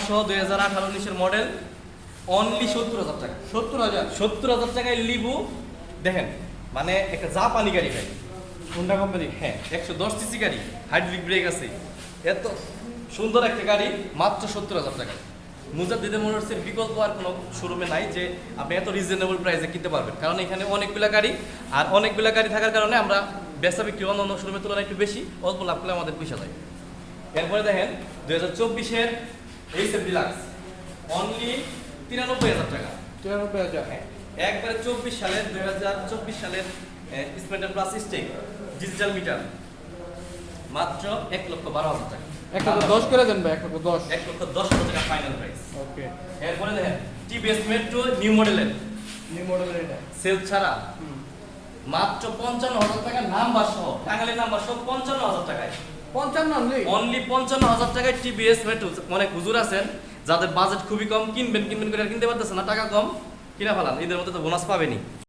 সহ 2018-19 model, only 70,000 টাকা। 70,000 70,000 টাকায় লিবু দেখেন, মানে একটা জাপানি গাড়ি ভাই। Honda company. হ্যাঁ, 110 সিসি গাড়ি, হাইড্রোলিক ব্রেক আছে, এত সুন্দর একটা গাড়ি মাত্র 70,000 টাকা। মুজাদ্দিদ মোটরসের বিকল্প আর কোনো শোরুমে নাই যে আপনি এত রিজনেবল প্রাইসে কিনতে পারবেন, কারণ এখানে অনেকগুলা গাড়ি, আর অনেকগুলা গাড়ি থাকার কারণে আমরা বেচা বিক্রি অন্য শোরুমের তুলনায় একটু বেশি, অল্প লাভ করলে আমাদের পয়সা যায়। এরপরে দেখেন 2024-এর এইচএফ ডিলাক্স, অনলি 93,000 টাকা। 93,000। হ্যাঁ, একবারে 2024 সালের স্প্লেন্ডার প্লাস স্টেক ডিজিটাল মিটার, মাত্র 1,12,000 টাকা। 1,10 করে দেন ভাই, 1,10। 1,10,000 টাকা ফাইনাল প্রাইস। ওকে। এরপরে দেখেন টিভিএস মেট্রো নিউ মডেলের, নিউ মডেলের এটা। সেলফ ছাড়া, হুম। মাত্র 55,000 টাকা, নাম্বার সহ, টাঙ্গাইলের নাম্বার সহ 55,000 টাকায়। 55 অনলি। অনলি 55,000 টাকায় টিভিএস মেট্রো। অনেক হুজুর আছেন যাদের বাজেট খুবই কম, কিনবেন করে আর কিনতে পারতেছেন না, টাকা কম, কিনা ফেলান, ঈদের মধ্যে তো বোনাস পাবেনি।